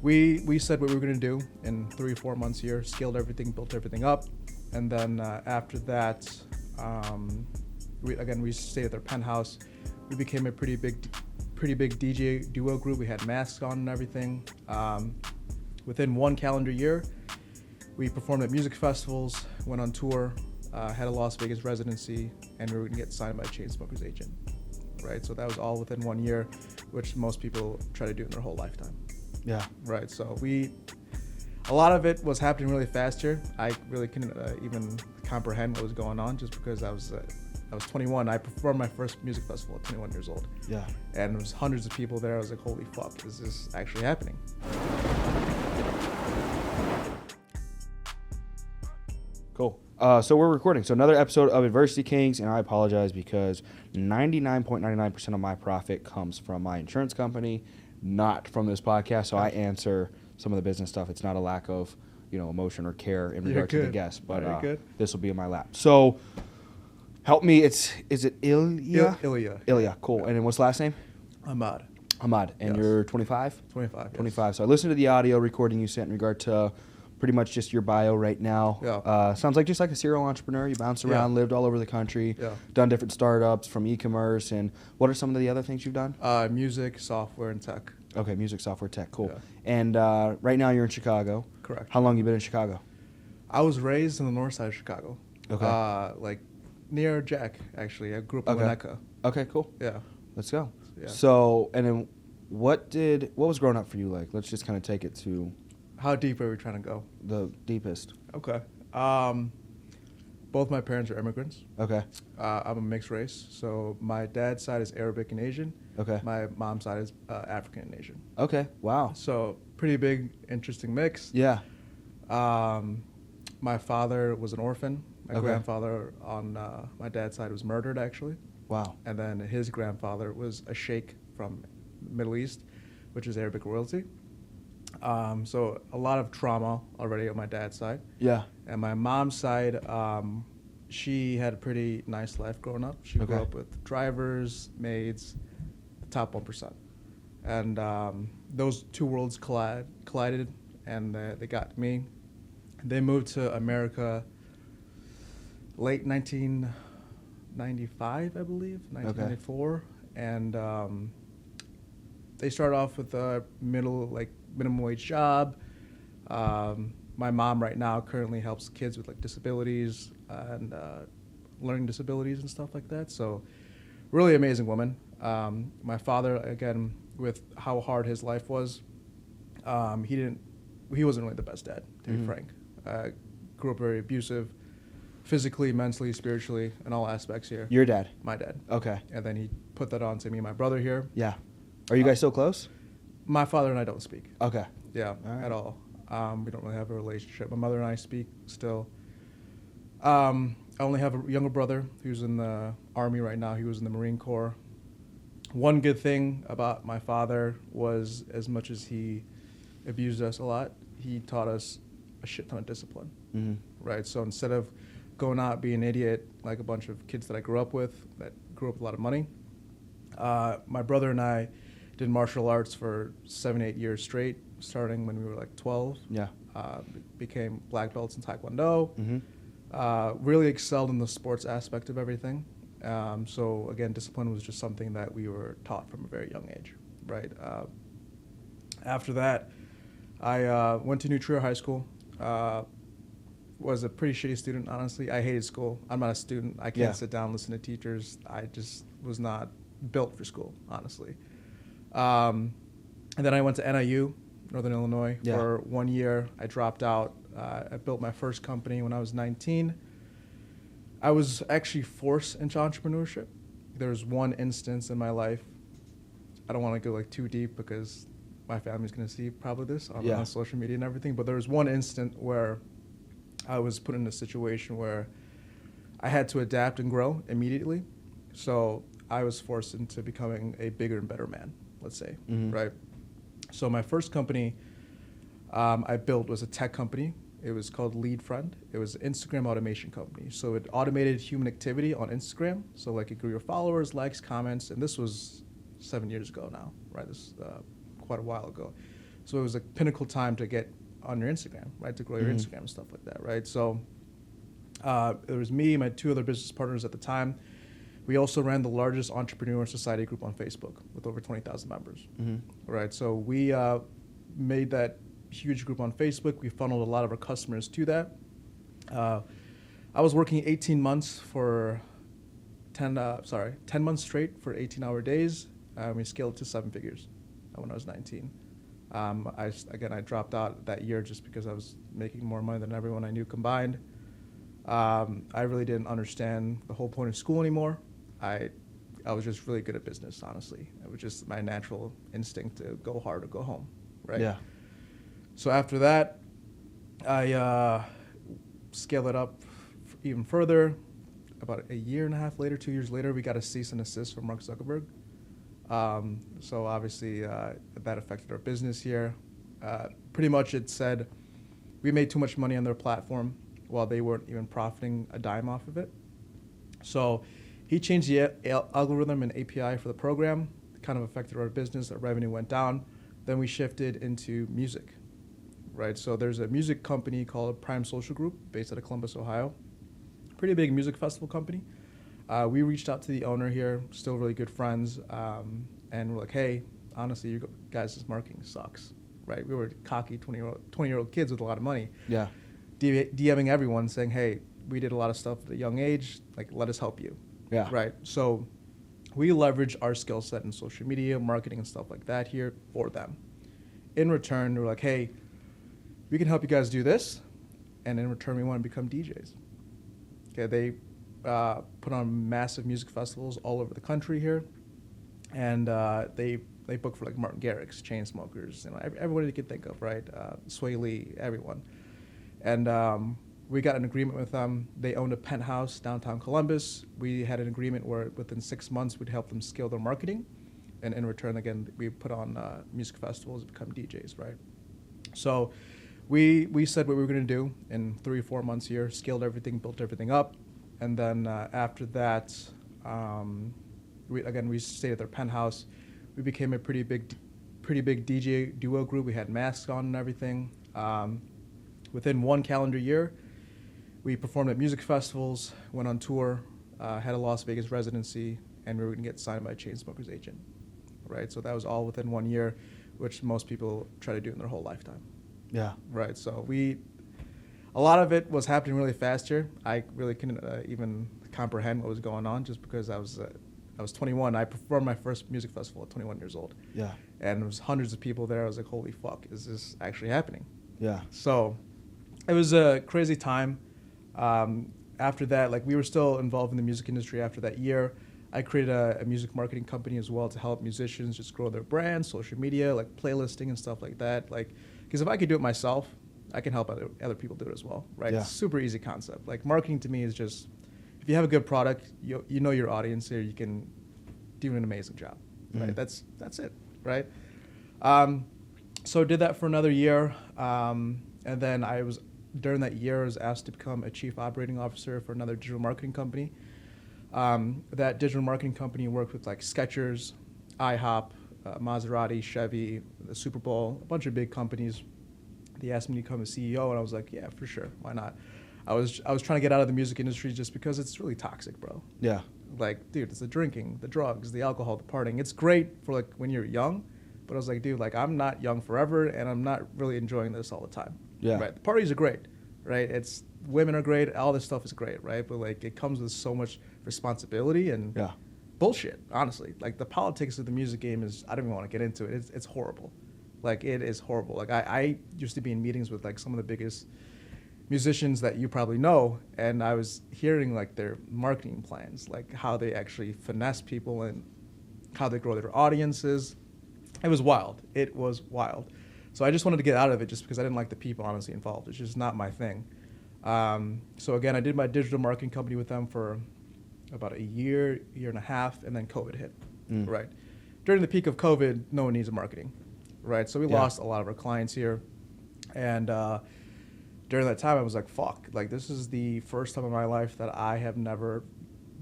we said what we were going to do in 3-4 months here, scaled everything, built everything up. And then after that, we stayed at their penthouse. We became a pretty big DJ duo group. We had masks on and everything. Within 1 calendar year, we performed at music festivals, went on tour, had a Las Vegas residency, and we were going to get signed by a Chainsmokers agent, right? So that was all within 1 year, which most people try to do in their whole lifetime. Yeah. Right. So a lot of it was happening really fast here. I really couldn't even comprehend what was going on just because I was 21. I performed my first music festival at 21 years old. Yeah. And there was hundreds of people there. I was like, holy fuck, is this actually happening? Cool. So we're recording. So another episode of Adversity Kings, and I apologize because 99.99% of my profit comes from my insurance company, not from this podcast. So I answer some of the business stuff. It's not a lack of, emotion or care in regard to the guests, but this will be in my lap. So help me. Is it Ilya? Ilya. Cool. Yeah. And then what's the last name? Ahmad. And you're 25? 25. 25. Yes. So I listened to the audio recording you sent in regard to pretty much just your bio right now. Yeah. Sounds like just like a serial entrepreneur. You bounced around, lived all over the country, done different startups from e-commerce. And what are some of the other things you've done? Music, software, and tech. Okay, music, software, tech. Cool. Yeah. And right now you're in Chicago. Correct. How long you been in Chicago? I was raised in the north side of Chicago. Okay. Like near Jack, actually. I grew up in Winnetka. Okay, cool. Yeah. Let's go. Yeah. So, and then what was growing up for you like? Let's just kind of take it to How deep are we trying to go? the deepest. Okay. Both my parents are immigrants. Okay. I'm a mixed race. So my dad's side is Arabic and Asian. Okay. My mom's side is African and Asian. Okay. Wow. So pretty big, interesting mix. Yeah. My father was an orphan. My Okay. grandfather on my dad's side was murdered, actually. Wow. And then his grandfather was a sheikh from the Middle East, which is Arabic royalty. So a lot of trauma already on my dad's side. Yeah. And my mom's side, she had a pretty nice life growing up. She grew Okay. up with drivers, maids, the top 1%. And those two worlds collided, and they got me. They moved to America late 1995, I believe, 1994. Okay. And they started off with a minimum wage job. My mom right now currently helps kids with disabilities and learning disabilities and stuff like that. So really amazing woman. My father, again, with how hard his life was, he wasn't really the best dad, to be frank. Grew up very abusive, physically, mentally, spiritually, in all aspects here. Your dad? My dad. Okay. And then he put that on to me and my brother here. Yeah. Are you guys still close? My father and I don't speak. Okay. Yeah, All right. at all. We don't really have a relationship. My mother and I speak still. I only have a younger brother who's in the Army right now. He was in the Marine Corps. One good thing about my father was, as much as he abused us a lot, he taught us a shit ton of discipline. Mm-hmm. Right? So instead of going out being an idiot like a bunch of kids that I grew up with that grew up with a lot of money, my brother and I did martial arts for 7-8 years straight, starting when we were 12. Yeah. Became black belts in Taekwondo. Mm-hmm. Really excelled in the sports aspect of everything. So again, discipline was just something that we were taught from a very young age, right? After that, I went to New Trier High School. Was a pretty shitty student, honestly. I hated school. I'm not a student. I can't sit down and listen to teachers. I just was not built for school, honestly. And then I went to NIU, Northern Illinois, for 1 year. I dropped out. I built my first company when I was 19. I was actually forced into entrepreneurship. There was one instance in my life. I don't want to go too deep because my family's going to see probably this on social media and everything. But there was one instant where I was put in a situation where I had to adapt and grow immediately. So I was forced into becoming a bigger and better man, let's say, right? So my first company I built was a tech company. It was called Lead Friend. It was an Instagram automation company. So it automated human activity on Instagram. So it grew your followers, likes, comments, and this was 7 years ago now, right? This is quite a while ago. So it was a pinnacle time to get on your Instagram, right? To grow your Mhm. Instagram and stuff like that, right? So it was me, my two other business partners at the time. We also ran the largest entrepreneur society group on Facebook with over 20,000 members, Mhm. right? So we made that huge group on Facebook. We funneled a lot of our customers to that. I was working 18 months for 10 months straight for 18-hour days. We scaled to 7 figures when I was 19. I dropped out that year just because I was making more money than everyone I knew combined. I really didn't understand the whole point of school anymore. I was just really good at business, honestly. It was just my natural instinct to go hard or go home, right? Yeah. So after that, I scaled it up even further. About a year and a half later, 2 years later, we got a cease and desist from Mark Zuckerberg. So obviously that affected our business here. Pretty much it said we made too much money on their platform while they weren't even profiting a dime off of it. So he changed the algorithm and API for the program. It kind of affected our business. Our revenue went down. Then we shifted into music, right? So there's a music company called Prime Social Group based out of Columbus, Ohio. Pretty big music festival company. We reached out to the owner here, still really good friends, and we're like, hey, honestly, you guys' marketing sucks, right? We were cocky 20-year-old kids with a lot of money. Yeah. DMing everyone saying, hey, we did a lot of stuff at a young age, like, let us help you. Yeah. Right. So we leverage our skill set in social media, marketing, and stuff like that here for them. In return, we're like, hey, we can help you guys do this, and in return, we want to become DJs. Okay, they put on massive music festivals all over the country here, and they book for like Martin Garrix, Chainsmokers, everybody you could think of, right? Sway Lee, everyone. And we got an agreement with them. They owned a penthouse downtown Columbus. We had an agreement where within 6 months we'd help them scale their marketing, and in return, again, we put on music festivals and become DJs, right? So we said what we were going to do in 3 or 4 months here, scaled everything, built everything up, and then after that, we stayed at their penthouse. We became a pretty big DJ duo group. We had masks on and everything. Within 1 calendar year, we performed at music festivals, went on tour, had a Las Vegas residency, and we were going to get signed by a Chainsmokers agent, right? So that was all within 1 year, which most people try to do in their whole lifetime. Yeah. Right. So a lot of it was happening really fast here. I really couldn't even comprehend what was going on just because I was 21. I performed my first music festival at 21 years old. Yeah. And there was hundreds of people there. I was like, holy fuck, is this actually happening? Yeah. So it was a crazy time. After that, like, we were still involved in the music industry after that year. I created a music marketing company as well to help musicians just grow their brand, social media, like playlisting and stuff like that. Like, because if I could do it myself, I can help other people do it as well, right? Yeah. It's a super easy concept. Like, marketing to me is just, if you have a good product, you know your audience here, you can do an amazing job, right? Mm-hmm. That's it, right? So did that for another year, and then during that year, I was asked to become a chief operating officer for another digital marketing company. That digital marketing company worked with like Skechers, IHOP, Maserati, Chevy, the Super Bowl, a bunch of big companies. They asked me to become a CEO, and I was like, yeah, for sure, why not? I was trying to get out of the music industry just because it's really toxic, bro. Yeah. Like, dude, it's the drinking, the drugs, the alcohol, the partying. It's great for like when you're young, but I was like, dude, like, I'm not young forever, and I'm not really enjoying this all the time. Yeah. Right. The parties are great, right? Women are great, all this stuff is great, right? But like, it comes with so much responsibility and Yeah. bullshit, honestly. Like, the politics of the music game I don't even want to get into it. It's horrible. Like, it is horrible. Like, I used to be in meetings with like some of the biggest musicians that you probably know, and I was hearing like their marketing plans, like how they actually finesse people and how they grow their audiences. It was wild. It was wild. So I just wanted to get out of it just because I didn't like the people honestly involved. It's just not my thing. So again, I did my digital marketing company with them for about a year and a half, and then COVID hit, right? During the peak of COVID, no one needs marketing, right? So we lost a lot of our clients here. And during that time, I was like, fuck, like, this is the first time in my life that I have never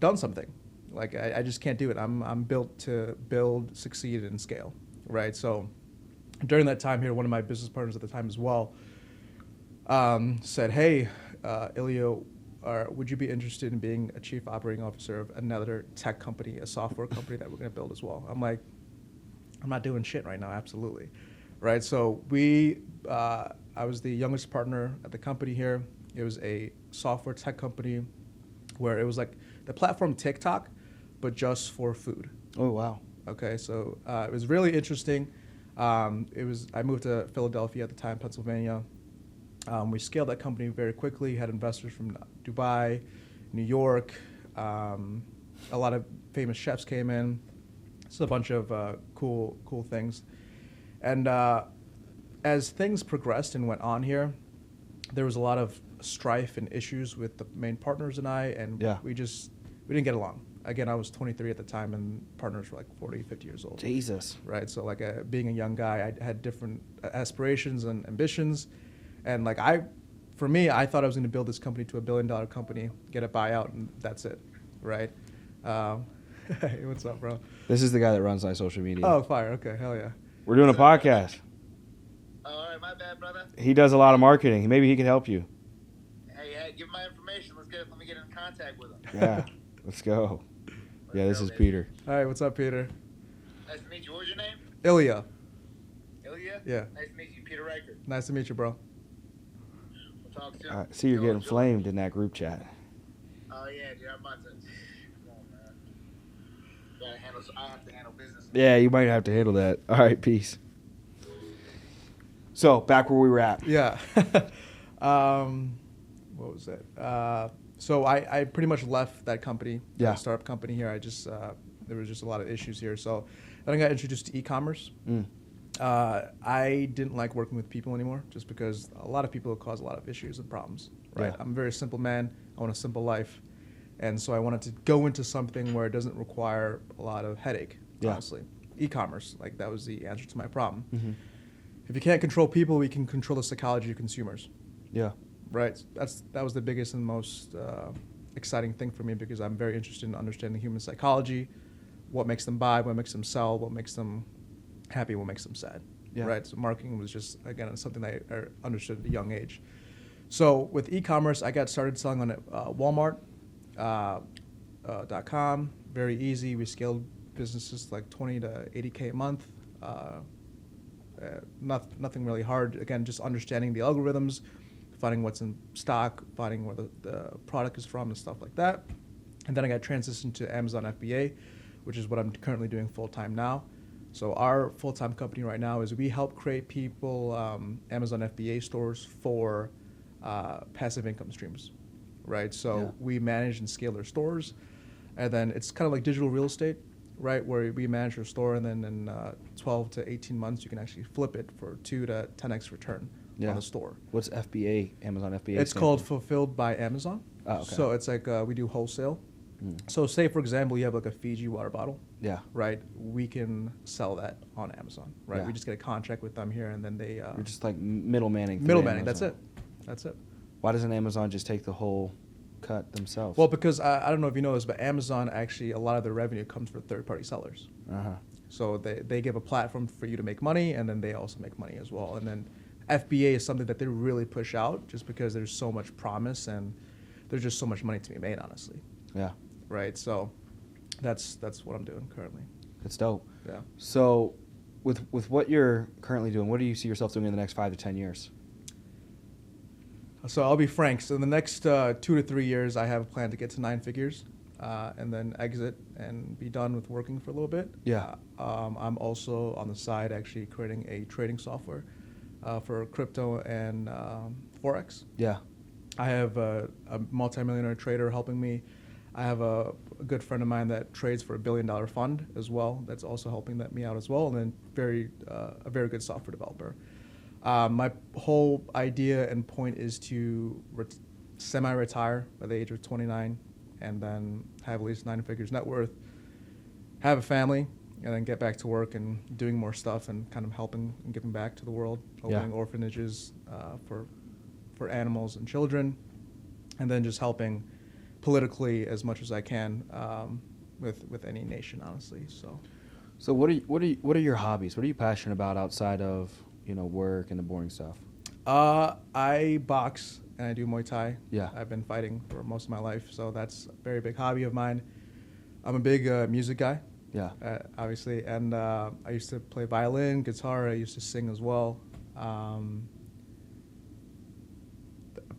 done something. Like, I just can't do it. I'm built to build, succeed, and scale, right? So during that time here, one of my business partners at the time as well said, hey, Ilya, would you be interested in being a chief operating officer of another tech company, a software company that we're going to build as well? I'm like, I'm not doing shit right now, absolutely. Right, so I was the youngest partner at the company here. It was a software tech company where it was like the platform TikTok, but just for food. Oh, wow. Okay, so it was really interesting. I moved to Philadelphia at the time, Pennsylvania. We scaled that company very quickly, had investors from Dubai, New York. A lot of famous chefs came in. It's a bunch of cool things. And as things progressed and went on here, there was a lot of strife and issues with the main partners and I, and we didn't get along. Again, I was 23 at the time, and partners were like 40, 50 years old. Jesus. Right, so like being a young guy, I had different aspirations and ambitions, and like I thought I was going to build this company to $1 billion company, get a buyout, and that's it, right? Hey, what's up, bro? This is the guy that runs my social media. Oh, fire. Okay, hell yeah. We're doing a podcast. All right, my bad, brother. He does a lot of marketing. Maybe he can help you. Hey, give him my information. Let me get in contact with him. Yeah, let's go. Yeah, this is Peter. All right, what's up, Peter? Nice to meet you. What was your name? Ilya. Ilya? Yeah. Nice to meet you, Peter Riker. Nice to meet you, bro. We'll talk soon. I see you're getting flamed in that group chat. Oh, yeah, dude. I'm about to... Come on, man. I have to handle business. Yeah, you might have to handle that. All right, peace. So, back where we were at. Yeah. What was that? So I pretty much left that company, Yeah. startup company here. There was just a lot of issues here. So then I got introduced to e-commerce. I didn't like working with people anymore, just because a lot of people cause a lot of issues and problems. Right. Yeah. I'm a very simple man. I want a simple life, and so I wanted to go into something where it doesn't require a lot of headache. Yeah. Honestly, e-commerce, like that was the answer to my problem. Mm-hmm. If you can't control people, we can control the psychology of consumers. Yeah. Right. That was the biggest and most exciting thing for me, because I'm very interested in understanding human psychology, what makes them buy, what makes them sell, what makes them happy, what makes them sad. Yeah. Right. So marketing was just, again, something that I understood at a young age. So with e-commerce, I got started selling on Walmart. .com, very easy. We scaled businesses like 20 to 80K a month. Nothing really hard. Again, just understanding the algorithms, finding what's in stock, finding where the product is from and stuff like that. And then I got transitioned to Amazon FBA, which is what I'm currently doing full-time now. So our full-time company right now is we help create people Amazon FBA stores for passive income streams, right? So we manage and scale their stores, and then it's kind of like digital real estate, right? Where we manage your store, and then in 12 to 18 months, you can actually flip it for 2 to 10x return on the store. What's FBA, Amazon FBA? It's called Fulfilled by Amazon. Oh, okay. So it's like we do wholesale. So say, for example, you have like a Fiji water bottle. Yeah. Right? We can sell that on Amazon, right? Yeah. We just get a contract with them here, and then they... You're just like middlemaning. Middlemaning, that's it. That's it. Why doesn't Amazon just take the whole cut themselves? Well, because I don't know if you know this, but Amazon actually, a lot of their revenue comes from third-party sellers. Uh-huh. So they give a platform for you to make money, and then they also make money as well. And then FBA is something that they really push out, just because there's so much promise and there's just so much money to be made, honestly. Yeah. Right. So that's what I'm doing currently. That's dope. Yeah. So with what you're currently doing, what do you see yourself doing in the next 5 to 10 years? So I'll be frank. So in the next 2 to 3 years, I have a plan to get to 9 figures, and then exit and be done with working for a little bit. Yeah. I'm also on the side actually creating a trading software for crypto and Forex. Yeah. I have a multimillionaire trader helping me. I have a good friend of mine that trades for $1 billion fund as well. That's also helping me out as well. And then a very good software developer. My whole idea and point is to semi-retire by the age of 29, and then have at least 9 figures net worth, have a family, and then get back to work and doing more stuff and kind of helping and giving back to the world, opening orphanages for animals and children, and then just helping politically as much as I can with any nation, honestly. So what are your hobbies? What are you passionate about outside of work and the boring stuff? I box and I do Muay Thai. Yeah. I've been fighting for most of my life, so that's a very big hobby of mine. I'm a big music guy. Yeah. Obviously, and I used to play violin, guitar. I used to sing as well.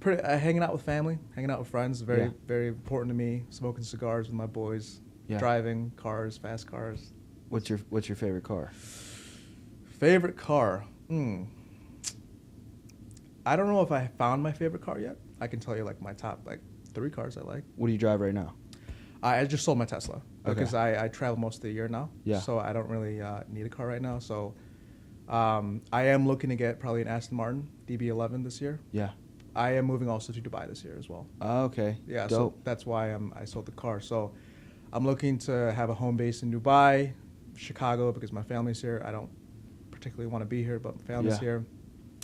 Hanging out with family, hanging out with friends, very very important to me. Smoking cigars with my boys, driving cars, fast cars. What's your favorite car? Favorite car? I don't know if I found my favorite car yet. I can tell you like my top 3 cars I like. What do you drive right now? I just sold my Tesla because Okay. I travel most of the year now. Yeah. So I don't really need a car right now. So I am looking to get probably an Aston Martin DB11 this year. Yeah. I am moving also to Dubai this year as well. Oh, okay. Yeah. Dope. So that's why I sold the car. So I'm looking to have a home base in Dubai, Chicago because my family's here. I don't particularly want to be here, but my family's here.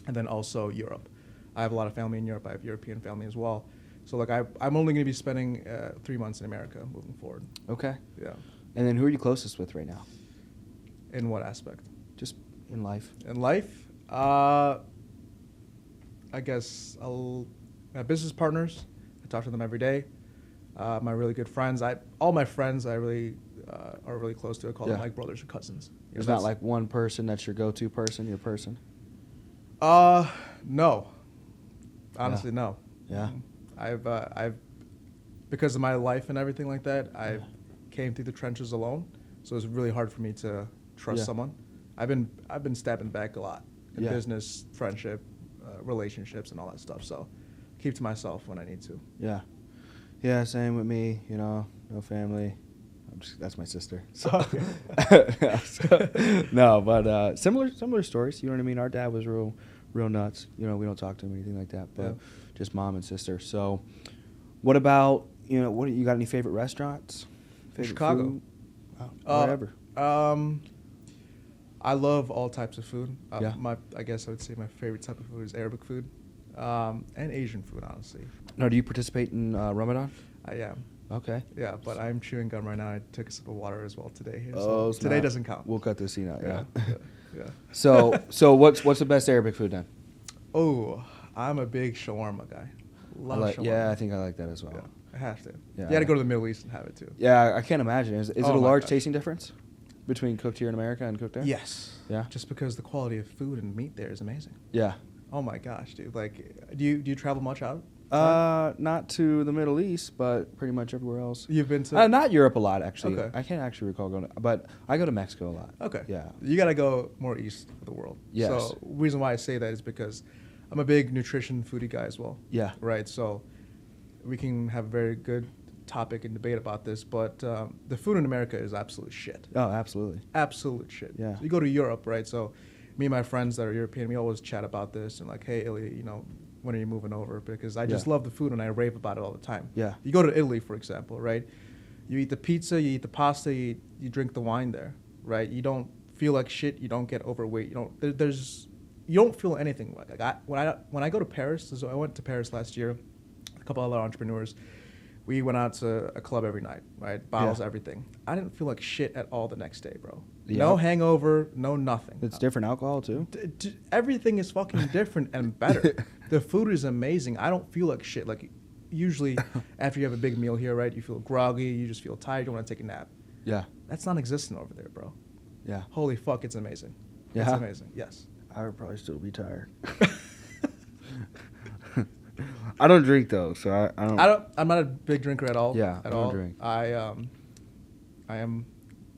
And then also Europe. I have a lot of family in Europe. I have European family as well. So I'm only going to be spending 3 months in America moving forward. Okay. Yeah. And then who are you closest with right now? In what aspect? Just in life. In life, I guess my business partners. I talk to them every day. My really good friends. All my friends I really are really close to. I call them like brothers or cousins. There's not like one person that's your go-to person, your person? No. Honestly, no. Yeah. I've because of my life and everything like that, I came through the trenches alone. So it's really hard for me to trust someone. I've been stepping back a lot in business, friendship, relationships, and all that stuff. So I keep to myself when I need to. Yeah. Yeah, same with me, no family. That's my sister. So. No, but similar stories. You know what I mean? Our dad was real nuts. We don't talk to him or anything like that, but just mom and sister. So, what about what you got? Any favorite restaurants? Favorite Chicago. Food? Whatever. I love all types of food. Yeah. I guess I would say my favorite type of food is Arabic food, and Asian food, honestly. No, do you participate in Ramadan? I am. Okay. Yeah, but I'm chewing gum right now. I took a sip of water as well today. Here, Oh, so today doesn't count. We'll cut this scene out. Yeah. Yeah. So what's the best Arabic food then? Oh, I'm a big shawarma guy. Love shawarma. Yeah, I think I like that as well. Yeah, I have to. Yeah. You got to go to the Middle East and have it too. Yeah, I can't imagine. Is it a Oh my large gosh. tasting difference between cooked here in America and cooked there? Yes. Yeah. Just because the quality of food and meat there is amazing. Yeah. Oh my gosh, dude! Do you travel much out? Not to the Middle East, but pretty much everywhere else. You've been to? Not Europe a lot, actually. Okay. I can't actually recall going, but I go to Mexico a lot. Okay. Yeah. You got to go more east of the world. Yes. So reason why I say that is because I'm a big nutrition foodie guy as well. Yeah. Right. So we can have a very good topic and debate about this, but the food in America is absolute shit. Oh, absolutely. Absolute shit. Yeah. So you go to Europe, right? So me and my friends that are European, we always chat about this and like, hey, Ilya, when are you moving over? Because I just love the food and I rave about it all the time. Yeah. You go to Italy, for example, right? You eat the pizza, you eat the pasta, you drink the wine there, right? You don't feel like shit. You don't get overweight. You don't feel anything when I go to Paris. So I went to Paris last year. A couple other entrepreneurs. We went out to a club every night, right? Bottles, everything. I didn't feel like shit at all the next day, bro. No hangover, no nothing. It's different alcohol too. Everything is fucking different and better. The food is amazing. I don't feel like shit. Like usually after you have a big meal here, right? You feel groggy. You just feel tired. You want to take a nap. Yeah. That's non-existent over there, bro. Yeah. Holy fuck, it's amazing. Yeah. It's amazing. Yes. I would probably still be tired. I don't drink though, so I don't. I'm not a big drinker at all. Yeah, At I don't all. drink. I am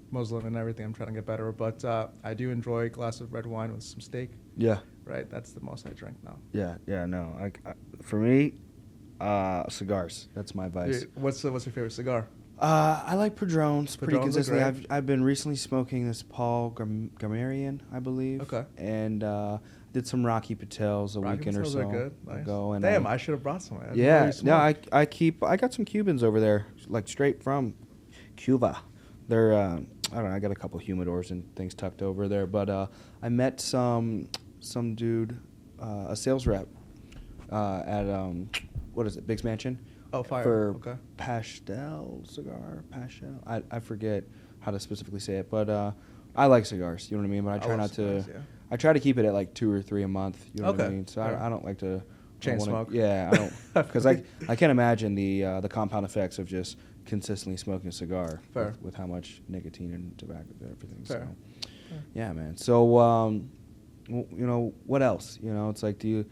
Muslim and everything. I'm trying to get better, but I do enjoy a glass of red wine with some steak. Yeah. Right. That's the most I drink now. Yeah. No. For me, cigars. That's my vice. What's your favorite cigar? I like Padrones pretty Padrones are consistently. great. I've been recently smoking this Paul Gamarian, I believe. Okay. And did some Rocky Patels a Rocky weekend or Patels so are good. Nice. ago. And Damn, I should have brought some. I didn't know yeah. you smoked. No, I got some Cubans over there, like straight from Cuba. They're I don't know. I got a couple humidors and things tucked over there, but I met some dude, a sales rep, at what is it, Big's Mansion. Oh, fire. For Okay. Pastel cigar, Pastel. I forget how to specifically say it, but I like cigars. You know what I mean? But I try love not cigars, to. yeah. I try to keep it at like 2 or 3 a month. You know what I Okay. mean? So Fair. I don't like to Chain I don't wanna- smoke. Yeah, I don't because I can't imagine the compound effects of just consistently smoking a cigar Fair. with how much nicotine and tobacco and everything. Fair. So yeah, man. So you know, what else? You know, it's like do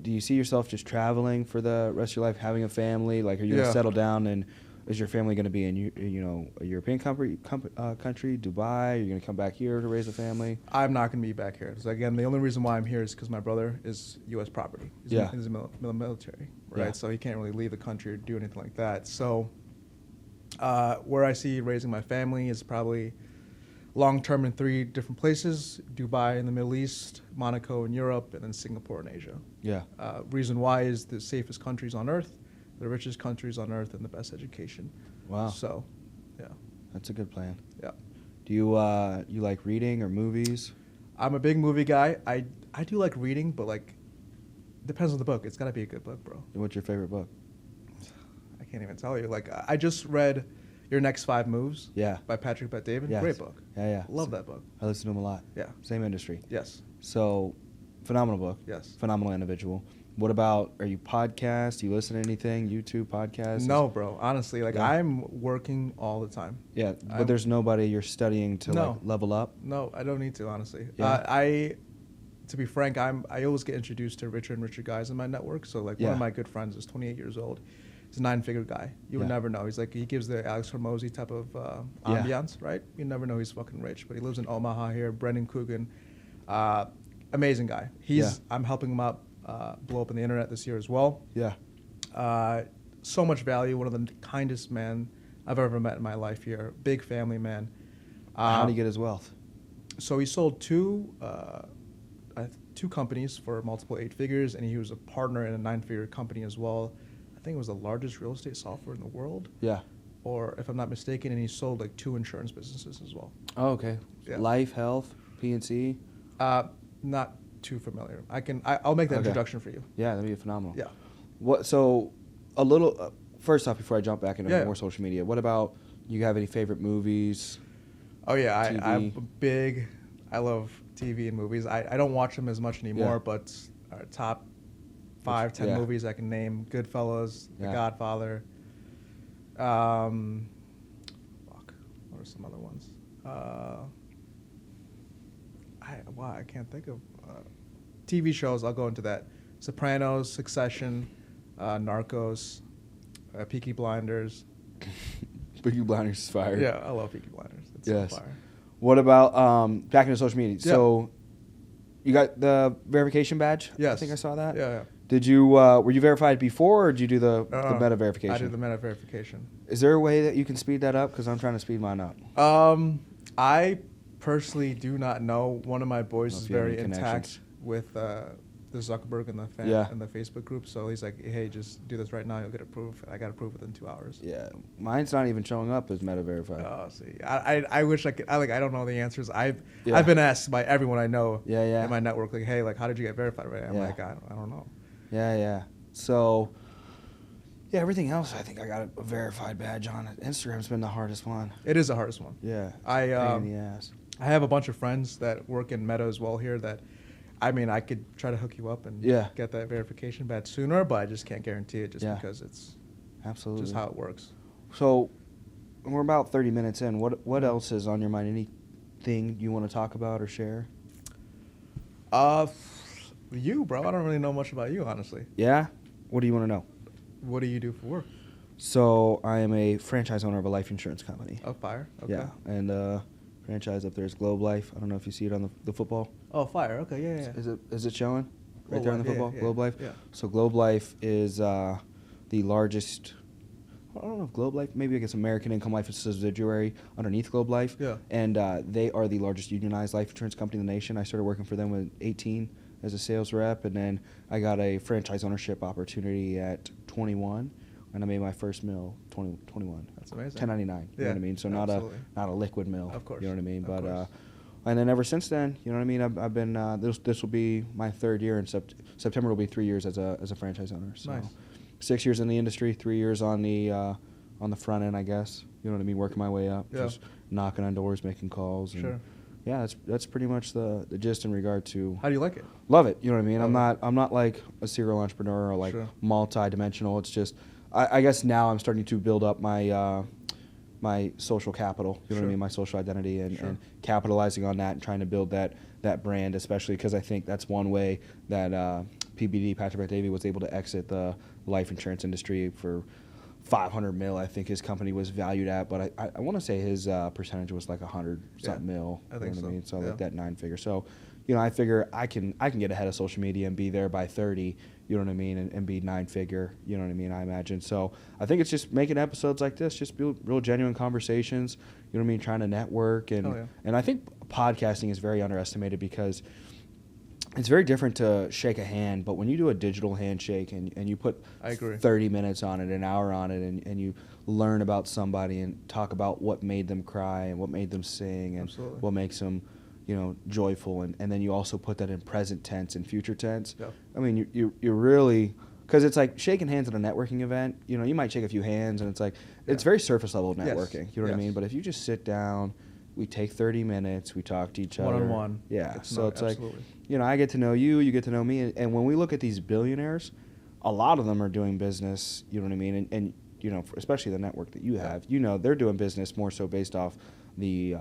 you see yourself just traveling for the rest of your life, having a family? Like, are you gonna Yeah. settle down and is your family going to be in you know a European country, Dubai? Are you going to come back here to raise a family? I'm not going to be back here. So again, the only reason why I'm here is because my brother is U.S. property. He's Yeah. in the military, right? Yeah. So he can't really leave the country or do anything like that. So where I see raising my family is probably long-term in 3 different places: Dubai in the Middle East, Monaco in Europe, and then Singapore in Asia. Yeah. Reason why is the safest countries on earth, the richest countries on earth, and the best education. Wow. So, yeah. That's a good plan. Yeah. Do you you like reading or movies? I'm a big movie guy. I do like reading, but like, depends on the book. It's got to be a good book, bro. What's your favorite book? I can't even tell you. Like, I just read Your Next 5 Moves. Yeah. By Patrick Bet-David. Yes. Great book. Yeah. Love that book. I listen to him a lot. Yeah. Same industry. Yes. So, phenomenal book. Yes. Phenomenal individual. What about, are you podcast? Do you listen to anything? YouTube, podcasts? No, bro. Honestly, like, Yeah. I'm working all the time. Yeah, but there's nobody you're studying to No. like level up? No, I don't need to, honestly. Yeah. To be frank, I always get introduced to richer and richer guys in my network. So, like, one Yeah. of my good friends is 28 years old. He's a 9-figure guy. You would Yeah. never know. He's like, he gives the Alex Hormozy type of Yeah. ambiance, right? You never know he's fucking rich. But he lives in Omaha here. Brendan Coogan, amazing guy. I'm helping him out, blow up in the internet this year as well. Yeah. So much value. One of the kindest men I've ever met in my life here. Big family man. How do you get his wealth? So he sold two companies for multiple 8 figures, and he was a partner in a 9-figure company as well. I think it was the largest real estate software in the world, Yeah. or if I'm not mistaken, and he sold like 2 insurance businesses as well. Oh, okay. Yeah. Life, health, PNC. Not too familiar. I'll make that Okay. introduction for you. Yeah, that'd be phenomenal. Yeah. What? So, a little. First off, before I jump back into Yeah. more social media, what about you? Have any favorite movies? Oh yeah, I'm TV. I love TV and movies. I don't watch them as much anymore, Yeah. but top 5, 10 Yeah. movies I can name: Goodfellas, The Yeah. Godfather. What are some other ones? I can't think of TV shows. I'll go into that: Sopranos, Succession, Narcos, Peaky Blinders. Peaky Blinders is fire. Yeah, I love Peaky Blinders. It's Yes. so fire. What about back into social media? Yeah. So, you got the verification badge? Yes. I think I saw that. Yeah. Did you were you verified before, or did you do the Uh, meta verification? I did the meta verification. Is there a way that you can speed that up? Because I'm trying to speed mine up. I personally do not know. One of my boys Know is if you have very any intact connections. with the Zuckerberg and the Facebook group. So he's like, hey, just do this right now. You'll get approved. I got approved within 2 hours. Yeah, mine's not even showing up as meta verified. Oh, see, I wish I could. I don't know the answers. I've Yeah. been asked by everyone I know Yeah. in my network, like, hey, like, how did you get verified? Right? I'm Yeah. like, I don't know. Yeah. So, yeah, everything else, I think I got a verified badge on it. Instagram's been the hardest one. It is the hardest one. Yeah. I pain in the ass. I have a bunch of friends that work in Meta as well here that, I mean, I could try to hook you up and Yeah. get that verification badge sooner, but I just can't guarantee it just Yeah. because it's Absolutely. just how it works. So, we're about 30 minutes in. What else is on your mind? Anything you want to talk about or share? You, bro, I don't really know much about you, honestly. Yeah? What do you want to know? What do you do for work? So, I am a franchise owner of a life insurance company. Oh, fire. Okay. Yeah, and franchise up there is Globe Life. I don't know if you see it on the football. Oh, fire. Okay, yeah. Is it showing right Globe there on the Life, yeah, football? yeah, Globe Life. yeah. So Globe Life is the largest. I don't know if Globe Life. Maybe I guess American Income Life is a subsidiary underneath Globe Life. Yeah. And they are the largest unionized life insurance company in the nation. I started working for them at 18 as a sales rep, and then I got a franchise ownership opportunity at 21. And I made my first mill 21. That's amazing. 1099. You know Yeah, what I mean? So absolutely. not a liquid mill. Of course. You know what I mean? Of But course. and then ever since then, you know what I mean? I've been this will be my 3rd year, and September will be 3 years as a franchise owner. So Nice. 6 years in the industry, 3 years on the front end, I guess. You know what I mean? Working my way up, Yeah. just knocking on doors, making calls. And Sure. yeah, that's pretty much the gist in regard to. How do you like it? Love it. You know what I mean? Love I'm not like a serial entrepreneur or like Sure. multi-dimensional. It's just I guess now I'm starting to build up my my social capital. You know what I Sure. mean? My social identity and, Sure. and capitalizing on that and trying to build that brand, especially because I think that's one way that PBD Patrick Bet-David was able to exit the life insurance industry for $500 million. I think his company was valued at, but I want to say his percentage was like 100 something mil. I think you know what I mean? So yeah. like that 9-figure. So, you know, I figure I can get ahead of social media and be there by 30. You know what I mean? And be 9-figure. You know what I mean? I imagine. So I think it's just making episodes like this, just build real genuine conversations. You know what I mean? Trying to network and I think podcasting is very underestimated because it's very different to shake a hand, but when you do a digital handshake and you put I agree. 30 minutes on it, an hour on it, and you learn about somebody and talk about what made them cry and what made them sing and Absolutely. what makes them, you know, joyful, and then you also put that in present tense and future tense. Yeah. I mean, you really, because it's like shaking hands at a networking event, you know, you might shake a few hands and it's like, it's very surface level Yes. networking, you know what I Yes. mean? But if you just sit down, we take 30 minutes, we talk to each other. One-on-one. Yeah, It's so not- it's absolutely. like, you know, I get to know you, you get to know me, and when we look at these billionaires, a lot of them are doing business, you know what I mean? And you know, especially the network that you have, you know, they're doing business more so based off the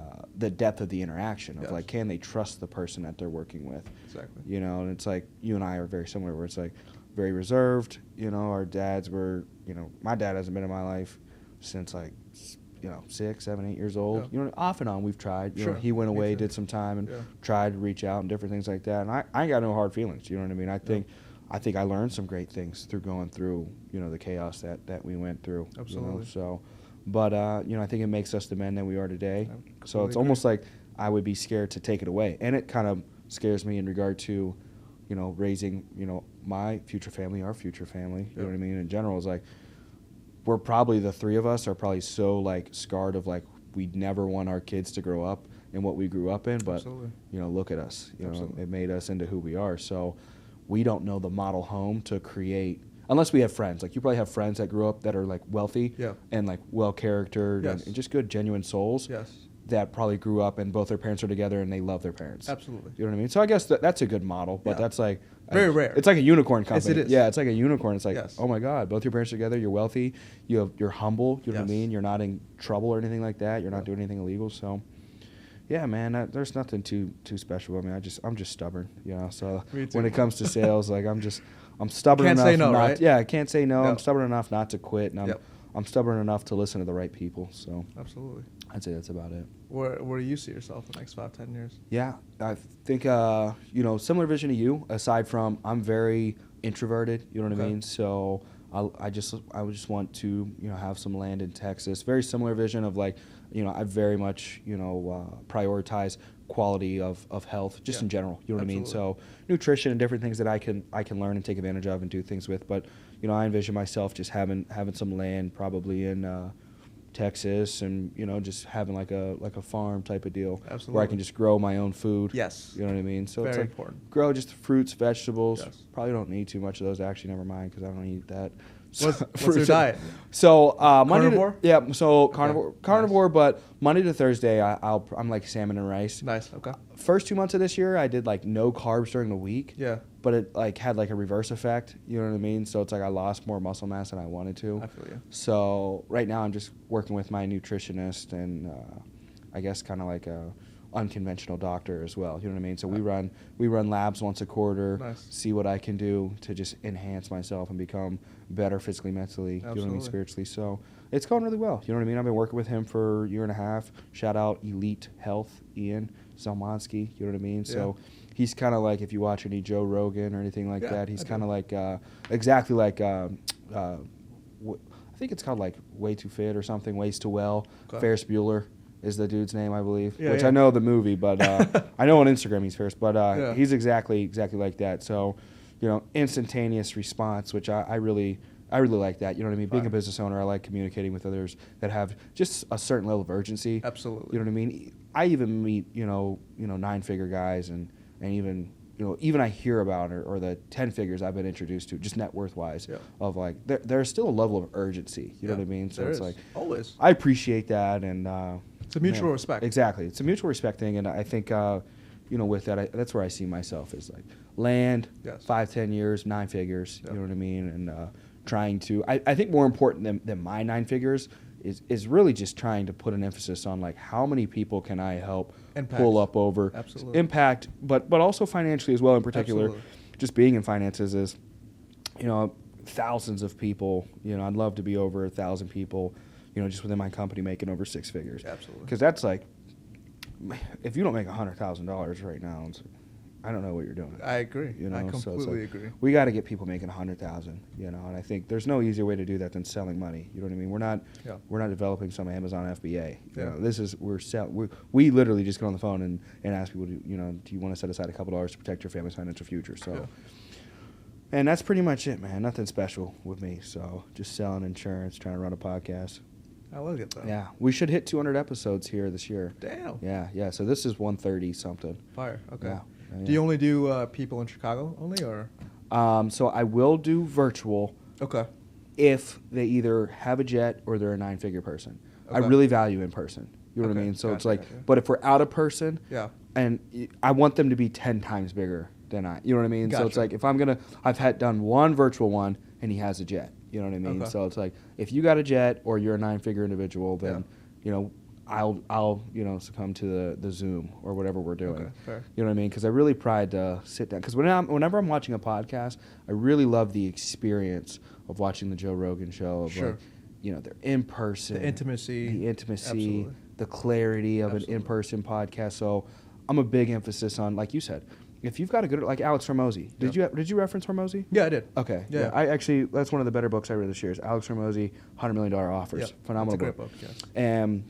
depth of the interaction of Yes. like, can they trust the person that they're working with? Exactly. You know, and it's like you and I are very similar where it's like very reserved. You know, our dads were, you know, my dad hasn't been in my life since like, you know, 6, 7, 8 years old. Yeah. You know, off and on we've tried. You Sure. know, he went Me away, too. did some time, and Yeah. tried to reach out and different things like that. And I ain't got no hard feelings. You know what I mean? I think I learned some great things through going through, you know, the chaos that we went through. Absolutely. You know, so, but you know, I think it makes us the men that we are today. I So completely it's agree. almost like I would be scared to take it away, and it kind of scares me in regard to, you know, raising, you know, my future family, our future family. You know what I mean? In general, is like we're probably the three of us are probably so like scarred of like we'd never want our kids to grow up in what we grew up in, but Absolutely. you know, look at us. You know, Absolutely. it made us into who we are. So we don't know the model home to create unless we have friends. Like you probably have friends that grew up that are like wealthy Yeah. and like well charactered Yes. and just good genuine souls Yes. that probably grew up and both their parents are together and they love their parents. Absolutely. You know what I mean? So I guess that's a good model, but Yeah. that's like Very rare. It's like a unicorn Yes, company. it is. Yeah, it's like a unicorn. It's like, Yes. oh my God, both your parents are together. You're wealthy. You're humble. You know what I Yes. mean? You're not in trouble or anything like that. You're not Yeah. doing anything illegal. So, yeah, man, there's nothing too special. I mean, I'm just stubborn. You know. So Me too. when it comes to sales, like I'm stubborn Can't enough. say no, not, right? Yeah, I can't say no. Yep. I'm stubborn enough not to quit, and Yep. I'm stubborn enough to listen to the right people. So Absolutely. I'd say that's about it. Where do you see yourself in the next 5, 10 years? Yeah, I think you know, similar vision to you. Aside from I'm very introverted, you know what I Okay. mean. So I would just want to, you know, have some land in Texas. Very similar vision of like, you know, I very much, you know, prioritize quality of health just Yeah. in general. You know what I mean. Absolutely. So nutrition and different things that I can learn and take advantage of and do things with. But you know, I envision myself just having some land probably in Texas, and you know, just having like a farm type of deal where I Absolutely. can just grow my own food. Yes. You know what I mean? So it's Very like important. grow just fruits, vegetables. Yes. Probably don't need too much of those. Actually, never mind, because I don't eat that. What's your Fruits- diet? So Monday Carnivore? so Okay. carnivore, but Monday to Thursday I'm like salmon and rice. Nice. Okay. First 2 months of this year I did like no carbs during the week. Yeah. But it like had like a reverse effect. You know what I mean? So it's like I lost more muscle mass than I wanted to. I feel you. So right now I'm just working with my nutritionist and I guess kind of like a unconventional doctor as well. You know what I mean? So we run labs once a quarter, Nice. see what I can do to just enhance myself and become better physically, mentally, you know what I mean, Absolutely. spiritually. So it's going really well. You know what I mean? I've been working with him for a year and a half. Shout out Elite Health, Ian Zelmonsky. You know what I mean? So he's kind of like, if you watch any Joe Rogan or anything like Yeah, that, he's I do. kind of like exactly like I think it's called like Way Too Fit or something, Ways to Well. Okay. Ferris Bueller is the dude's name, I believe. Yeah, Which yeah. I know the movie, but I know on Instagram he's Ferris. But Yeah. he's exactly like that. So, you know, instantaneous response, which I really like that. You know what I mean? Being a Fine. business owner, I like communicating with others that have just a certain level of urgency. Absolutely. You know what I mean? I even meet, you know, 9-figure guys and even, you know, even I hear about or the 10 figures I've been introduced to, just net worth wise, Yeah. of like, there's still a level of urgency. You know Yeah, what I mean? So there it's is. like, Always. I appreciate that. And It's a mutual respect. Exactly. It's a mutual respect thing, and I think, with that, that's where I see myself is like land, Yes. 5-10 years, 9 figures. Yep. You know what I mean? And trying to, I think more important than my 9 figures is really just trying to put an emphasis on like how many people can I help Impact. pull up over. Absolutely. Impact, but also financially as well in particular. Absolutely. Just being in finances is, thousands of people. I'd love to be over 1,000 people, just within my company making over 6 figures. Absolutely. Because that's like, if you don't make $100,000 right now, I don't know what you're doing. I agree. I So completely it's like, agree. we got to get people making 100,000. And I think there's no easier way to do that than selling money. You know what I mean? We're not developing some Amazon FBA. We literally just get on the phone and ask people, do you want to set aside a couple dollars to protect your family's financial future? So. Yeah. And that's pretty much it, man. Nothing special with me. So just selling insurance, trying to run a podcast. I like it, though. Yeah. We should hit 200 episodes here this year. Damn. Yeah. So this is 130 something. Fire. Okay. Yeah. Do you only do people in Chicago only, or? So I will do virtual Okay. if they either have a jet or they're a 9-figure person. I Okay. really value in person. You know what I Okay. mean? So it's Gotcha, like, gotcha. but if we're out of person, Yeah. and I want them to be 10 times bigger than you know what I mean? So it's Gotcha. like, if I've done one virtual one and he has a jet, you know what I mean? Okay. So it's like, if you got a jet or you're a 9-figure individual, then, I'll succumb to the Zoom or whatever we're doing. Okay, fair. You know what I mean? Because I really pride to sit down. Because whenever I'm watching a podcast, I really love the experience of watching the Joe Rogan show. Of Sure. like, they're in person. The intimacy. Absolutely. The clarity of Absolutely. an in-person podcast. So I'm a big emphasis on, like you said, if you've got a good, like Alex Hormozy. Did you reference Hormozy? Yeah, I did. Okay. Yeah. I actually, that's one of the better books I read this year. Is Alex Hormozy, $100 Million Offers. Yeah, Phenomenal it's a great book. Yes.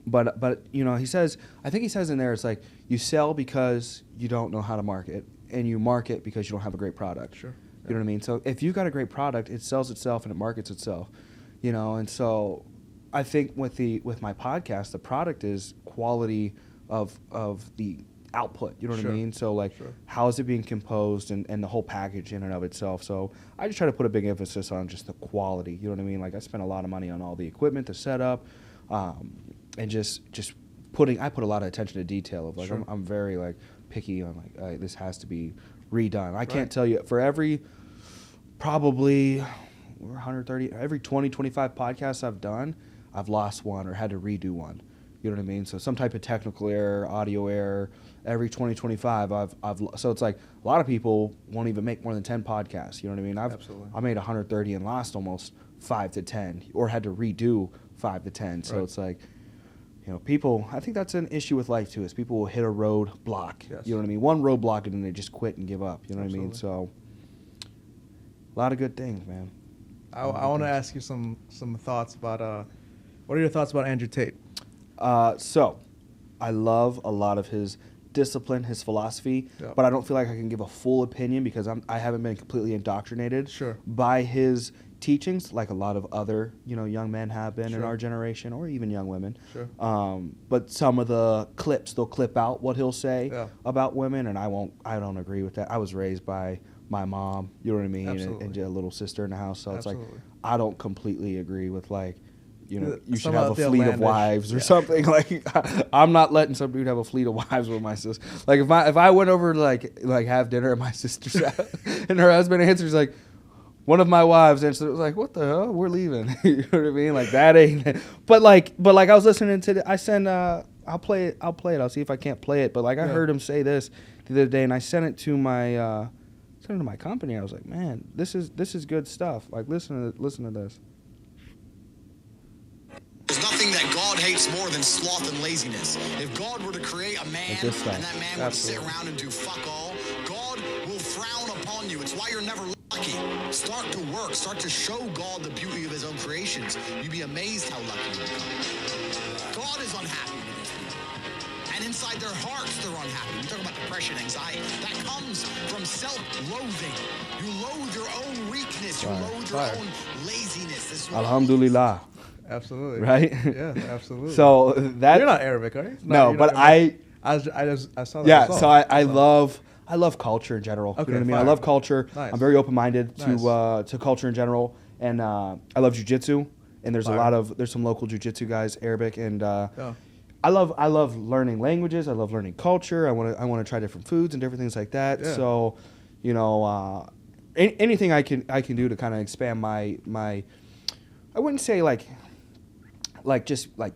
But he says, I think he says in there, it's like you sell because you don't know how to market, and you market because you don't have a great product. Sure. You know what I mean? So if you've got a great product, it sells itself and it markets itself. And so I think with my podcast, the product is quality of the output. You know what Sure. I mean? So like, Sure. how is it being composed and the whole package in and of itself. So I just try to put a big emphasis on just the quality. You know what I mean? Like I spend a lot of money on all the equipment, the setup, and just I put a lot of attention to detail of like, Sure. I'm very like picky on like, this has to be redone. I can't Right. tell you for every probably 130, every 20, 25 podcasts I've done, I've lost one or had to redo one. You know what I mean? So some type of technical error, audio error, every 20, 25, so it's like a lot of people won't even make more than 10 podcasts. You know what I mean? Absolutely. I made 130 and lost almost 5 to 10 or had to redo 5 to 10. So Right. it's like, people, I think that's an issue with life too, is people will hit a road block. Yes. You know what I mean? One road block and then they just quit and give up. You know what I mean? Absolutely. So a lot of good things, man. I want to ask you some thoughts about what are your thoughts about Andrew Tate? So I love a lot of his discipline, his philosophy, Yeah. but I don't feel like I can give a full opinion because I haven't been completely indoctrinated Sure. by his teachings like a lot of other young men have been in Sure. our generation or even young women. Sure. But some of the clips, they'll clip out what he'll say Yeah. about women, and I don't agree with that. I was raised by my mom, you know what I mean, Absolutely. and a little sister in the house, so it's like Absolutely. I don't completely agree with like, you Some should have a of the fleet of outlandish- wives or yeah. something. Like, I'm not letting some dude have a fleet of wives with my sister. Like, if I went over to like have dinner at my sister's house, and her husband answers like, one of my wives answered, it was like, what the hell? We're leaving. You know what I mean? Like, that ain't it. But like I was listening to I sent I'll play it. I'll see if I can't play it. But like I Yeah. heard him say this the other day, and I sent it to my company. I was like, man, this is good stuff. Like, listen to this. There's nothing that God hates more than sloth and laziness. If God were to create a man Like this stuff. and that man would sit Absolutely. around and do fuck all, God will frown upon you. It's why you're never lucky. Start to work. Start to show God the beauty of his own creations. You'd be amazed how lucky you become. God is unhappy with his people. And inside their hearts, they're unhappy. We talk about depression, anxiety. That comes from self-loathing. You loathe your own weakness. You Fire. loathe your Fire. own laziness. This is what Alhamdulillah. Absolutely. Right? Yeah, absolutely. So that you're not Arabic, are you? No, you're but not Arabic. I saw that. yeah. as well. So I love culture in general. Okay, You know what I mean? I fire. love culture. Nice. I'm very open-minded Nice. to culture in general, and I love jiu-jitsu. and there's Fire. there's some local jiu-jitsu guys, Arabic, and Yeah. I love learning languages. I love learning culture. I want to try different foods and different things like that. Yeah. So, anything I can do to kind of expand my I wouldn't say like just like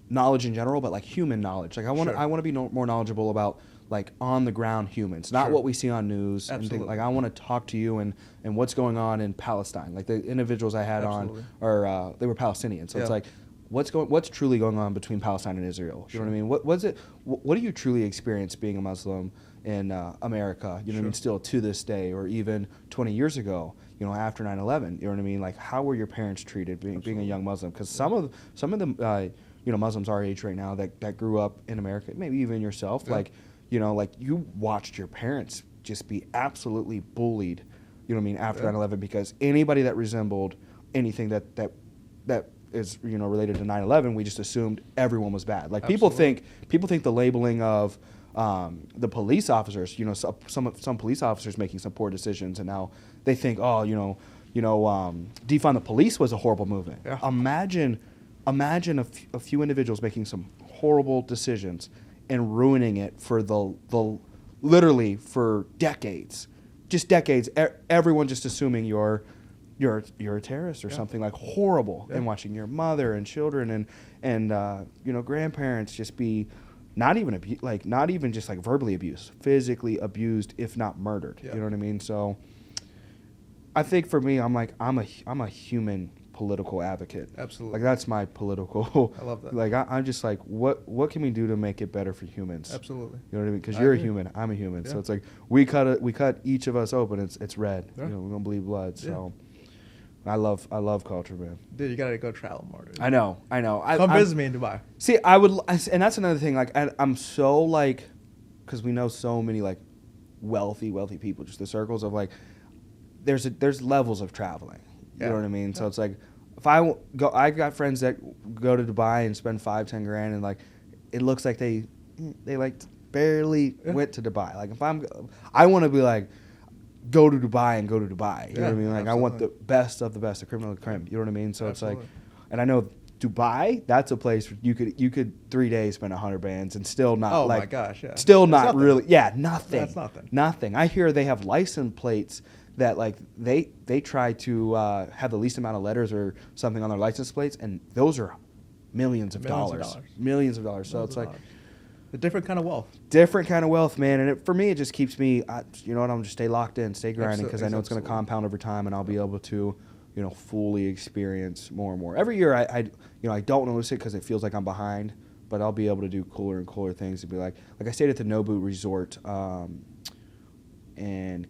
knowledge in general, but like human knowledge. Like I want to be more knowledgeable about like on the ground humans, not Sure. what we see on news. Absolutely. And like I want to talk to you and what's going on in Palestine. Like the individuals I had Absolutely. on, or they were Palestinians. So it's Yeah. like what's truly going on between Palestine and Israel. You know what I mean? What do you truly experience being a Muslim in America? You know what I mean? Still to this day, or even 20 years ago. After 9/11. You know what I mean? Like how were your parents treated being a young Muslim? Because some of them, Muslims our age right now that grew up in America, maybe even yourself, Yeah. like you watched your parents just be absolutely bullied. You know what I mean? After Yeah. 9/11, because anybody that resembled anything that is related to 9/11, we just assumed everyone was bad. Like people think the labeling of the police officers, some police officers making some poor decisions, and now they think, defund the police was a horrible movement. Yeah. Imagine a few individuals making some horrible decisions and ruining it for the literally for decades, just decades. Everyone just assuming you're a terrorist or something like horrible, and watching your mother and children and grandparents just be not even just like verbally abused, physically abused, if not murdered. Yeah. You know what I mean? So I think for me, I'm a human political advocate. Absolutely. Like that's my political. I love that. Like I'm just like, what can we do to make it better for humans? Absolutely. You know what I mean? Because I you're a agree. human, I'm a human. So Yeah. it's like we cut each of us open. It's red. Yeah. We don't bleed blood. Yeah. So I love culture, man. Dude, you gotta go travel more, dude. I know. Come visit me in Dubai. See, and that's another thing. Like, I'm so like, because we know so many like wealthy people. Just the circles of like, there's levels of traveling. You Yeah. know what I mean? So it's like, if I got friends that go to Dubai and spend $5-10 grand, and like, it looks like they like barely went to Dubai. Like, if I want to be like, go to Dubai. You know what I mean? Like, I want the best of the best, the creme de la creme. You know what I mean? So Absolutely. it's like, and I know Dubai, that's a place where you could 3 days spend 100 bands and still not Oh like, my gosh, yeah. still That's not nothing. really, nothing. That's nothing. Nothing. I hear they have license plates that like they try to have the least amount of letters or something on their license plates, and those are millions of dollars. Millions of dollars. So it's like a different kind of wealth. different kind of wealth, man. And for me, it just keeps me, you know what, I'm just stay locked in, stay grinding, because I know it's going to Absolutely. compound over time, and I'll be able to, fully experience more and more. Every year, I don't notice it because it feels like I'm behind, but I'll be able to do cooler and cooler things to be like I stayed at the Nobu Resort, in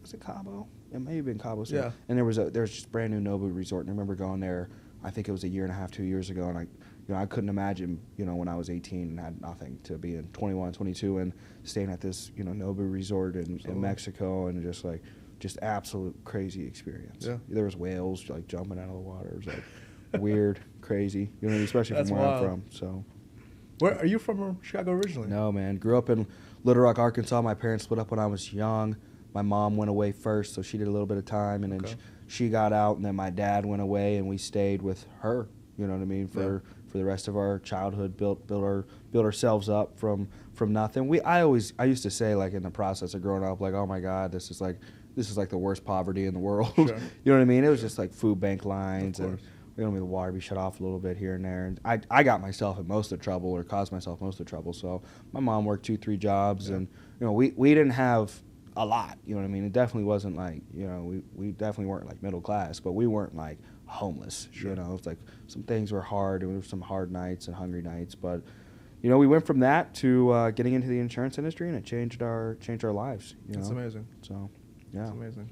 was it Cabo? It may have been Cabo. So. Yeah. And there's just brand new Nobu Resort, and I remember going there. I think it was a year and a half, 2 years ago, and I couldn't imagine, when I was 18 and had nothing, to be in 21, 22 and staying at this, Nobu Resort in Mexico, and just absolute crazy experience. Yeah. There was whales like jumping out of the water. It was like weird, crazy, especially That's from where wild. I'm from. So. Where are you from? Chicago originally? No, man. Grew up in Little Rock, Arkansas. My parents split up when I was young. My mom went away first, so she did a little bit of time, and then she got out, and then my dad went away, and we stayed with her. You know what I mean? For the rest of our childhood, built ourselves up from nothing. I used to say, like, in the process of growing up, like, oh my God, this is like the worst poverty in the world. Sure. You know what I mean? It was just like food bank lines, Of and course. the water be shut off a little bit here and there. And I got myself in most of the trouble, or caused myself most of the trouble. So my mom worked 2-3 jobs, and we didn't have a lot. You know what I mean? It definitely wasn't like, we definitely weren't like middle class, but we weren't like homeless. Sure. It's like some things were hard, and there were some hard nights and hungry nights. But we went from that to getting into the insurance industry, and it changed our lives. That's amazing. So yeah, That's amazing.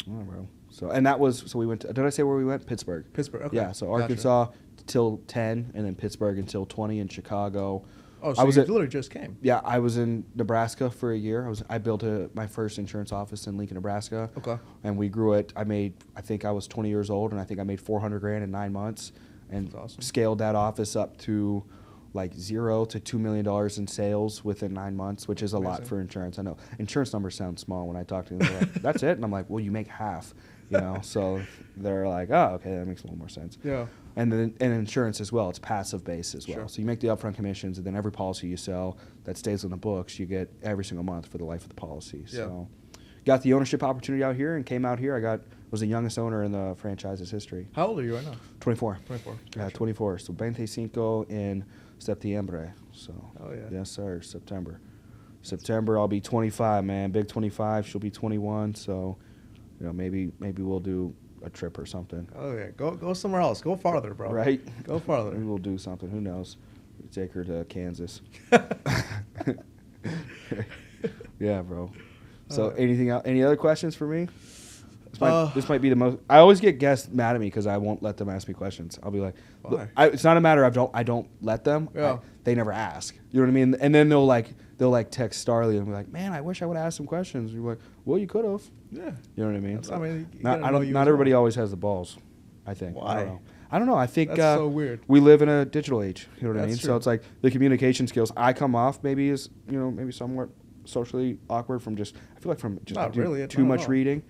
yeah, bro. So and that was we went to, did I say where we went? Pittsburgh. Pittsburgh. Okay. Yeah, so Gotcha. Arkansas till 10, and then Pittsburgh until 20, and Chicago. Oh, so I was you at- literally just came. Yeah, I was in Nebraska for a year. I built my first insurance office in Lincoln, Nebraska. Okay. And we grew it. I think I was 20 years old, and I think I made $400 grand in 9 months, and That's awesome. scaled that office up to like $0 to $2 million in sales within 9 months, which is a lot Amazing. for insurance. I know insurance numbers sound small when I talk to them. They're like, that's it, and I'm like, well, you make half. you know. So they're like, oh, okay, that makes a little more sense. Yeah. And then and insurance as well. It's passive based as well. Sure. So you make the upfront commissions, and then every policy you sell that stays on the books, you get every single month for the life of the policy. Yeah. So got the ownership opportunity out here and came out here. Was the youngest owner in the franchise's history. How old are you right now? 24. 24. Yeah, 24. So 25 in septiembre. So Oh, yeah. yes, sir. September I'll be 25, man. Big 25. She'll be 21. So maybe we'll do a trip or something. Oh yeah, go somewhere else. Go farther, bro. Right? Go farther. Maybe we'll do something. Who knows? Take her to Kansas. Yeah, bro. So anything else? Any other questions for me? This might be the most. I always get guests mad at me because I won't let them ask me questions. I'll be like, why? it's not a matter of I don't let them. Yeah. They never ask. You know what I mean? And then they'll text Starly and be like, man, I wish I would have asked some questions. You're like, well, you could have. Yeah. You know what I mean? I mean, Not everybody always has the balls. I think. Why? I don't know. I think That's so weird. We live in a digital age. You know what I That's mean? true. So it's like the communication skills. I come off maybe as maybe somewhat socially awkward from just. I feel like from just Not really, too not much at all. reading,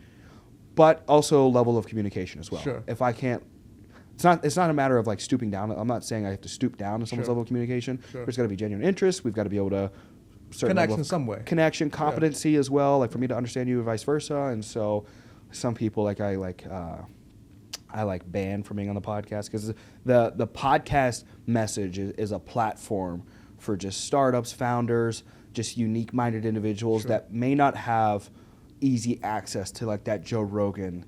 but also level of communication as well. Sure. If I can't. It's not a matter of like stooping down. I'm not saying I have to stoop down to someone's Sure. level of communication. Sure. There's got to be genuine interest. We've got to be able to certain Connection level in of some way. Connection, competency as well. Like for me to understand you and vice versa. And so, some people I ban from being on the podcast because the podcast message is a platform for just startups, founders, just unique-minded individuals Sure. that may not have easy access to like that Joe Rogan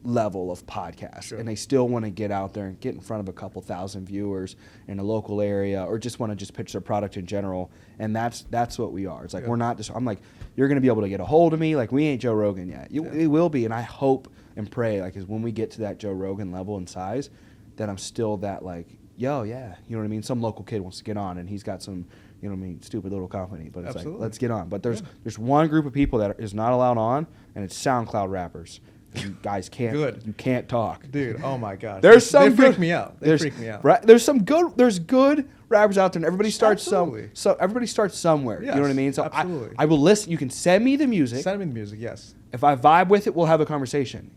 level of podcast, Sure. and they still want to get out there and get in front of a couple thousand viewers in a local area, or just want to just pitch their product in general. And that's what we are. It's like Yeah. we're not just. I'm like, you're gonna be able to get a hold of me. Like we ain't Joe Rogan yet. We will be, and I hope and pray like is when we get to that Joe Rogan level and size, that I'm still that like, yo, yeah, you know what I mean. Some local kid wants to get on, and he's got some, you know what I mean, stupid little company, but it's Absolutely. like let's get on. But there's one group of people that is not allowed on, and it's SoundCloud rappers. You guys can't. Good. You can't talk. Dude, oh my gosh. There's some They freak good- me out. They there's- freak me out. Right, there's good rappers out there, and everybody starts Absolutely. so everybody starts somewhere. You know what I Yes, mean? So absolutely. I will listen. You can send me the music. Send me the music, yes. If I vibe with it, we'll have a conversation.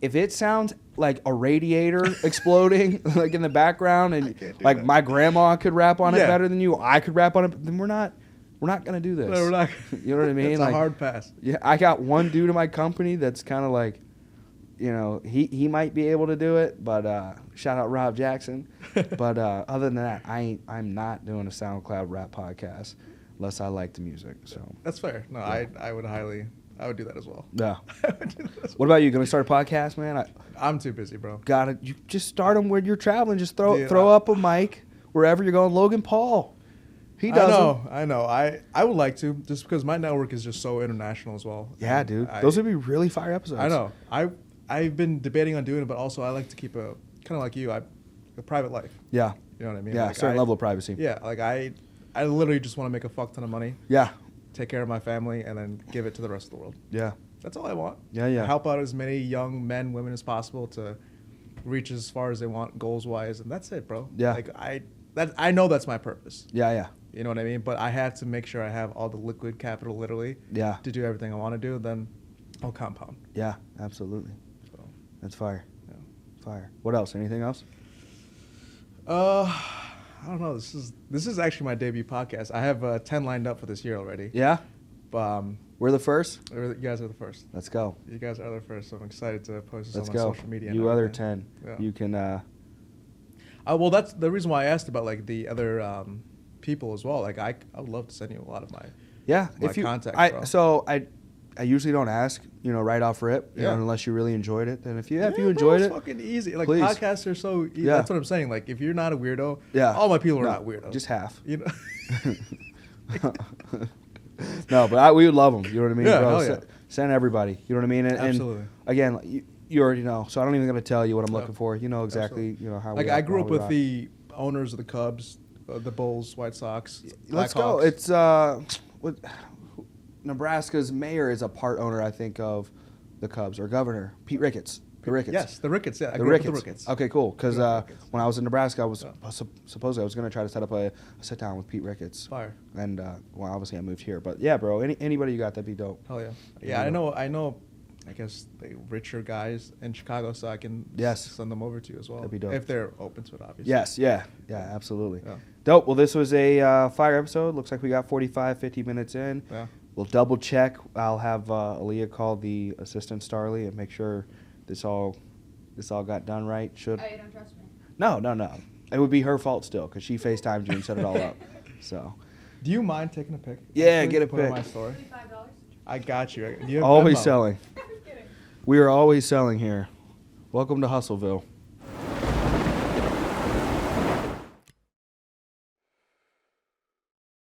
If it sounds like a radiator exploding like in the background, and can't do like that. my grandma could rap on it Yeah. better than you, I could rap on it, then we're not gonna do this. No, we're not. You know what I mean? It's Like, a hard pass. yeah, I got one dude in my company that's kind of like, he might be able to do it, but shout out Rob Jackson. But other than that, I'm not doing a SoundCloud rap podcast unless I like the music. So That's fair. No, I would do that as well. yeah. I would do that as well. What about you? Gonna start a podcast, man? I'm too busy, bro. You just start them when you're traveling. Just throw Dude, up a mic wherever you're going. Logan Paul, he does them. I know. I would like to, just because my network is just so international as well. Yeah, And dude, those would be really fire episodes. I know. I've been debating on doing it, but also I like to keep a kind of like you, a private life. Yeah, You know what I mean? yeah, Like, certain level of privacy. Yeah, like I literally just want to make a fuck ton of money, Yeah, take care of my family, and then give it to the rest of the world. yeah, That's all I want. Yeah, yeah. Help out as many young men, women as possible to reach as far as they want goals wise, and that's it, bro. Yeah. Like I know that's my purpose. yeah, yeah, You know what I mean? But I had to make sure I have all the liquid capital, literally, yeah, to do everything I want to do. Then I'll compound. yeah. Absolutely, So, that's fire. yeah. Fire. What else? Anything else? I don't know. This is actually my debut podcast. I have 10 lined up for this year already. Yeah, But we're the first. you guys are the first. Let's go. You guys are the first. So I'm excited to post this Let's on my go. social media. and You other everything. 10. Yeah. You can. Well, that's the reason why I asked about like the other people as well. Like I would love to send you a lot of my. Yeah, My if you contacts, bro. so I usually don't ask, right off rip, Yeah. unless you really enjoed it. Then if you Bro, enjoyed it's it, fucking easy. Like please. podcasts are so easy. Yeah. That's what I'm saying. Like if you're not a weirdo, yeah, all my people are No, not weirdos. just half. You know. No, but we would love them. You know what I mean? Yeah, bro? hell yeah. Send everybody. You know what I mean? And Absolutely. again, you already know, so I don't even gonna tell you what I'm No. looking for. You know exactly. How. Like we I grew up with rock. the owners of the Cubs, the Bulls, White Sox. Let's go. Blackhawks. It's Nebraska's mayor is a part owner, I think, of the Cubs, or governor Pete Ricketts. The Ricketts. Yes, the Ricketts. Yeah, I The grew up with Ricketts. the Ricketts. Okay, cool. Because Grew up with the Ricketts. when I was in Nebraska, I was Yeah. supposedly I was going to try to set up a sit down with Pete Ricketts. Fire. And well, obviously I moved here, but yeah, bro. Anybody you got, that'd be dope. Hell yeah. Yeah, Yeah, we I know I guess the richer guys in Chicago, so I can Yes. send them over to you as well. That'd be dope. If they're open to it, obviously. Yes, yeah, absolutely. Yeah. Dope. Well, this was a fire episode. Looks like we got 45, 50 minutes in. Yeah. We'll double check. I'll have Aaliyah call the assistant Starly and make sure this all got done right. Should Oh, you don't trust me? no. It would be her fault still because she FaceTimed you and set it all up. So Do you mind taking a pic? Yeah, actually, get a to put on pic. my story. $35? I got you. Do you have always Venmo? selling. I'm kidding. We are always selling here. Welcome to Hustleville.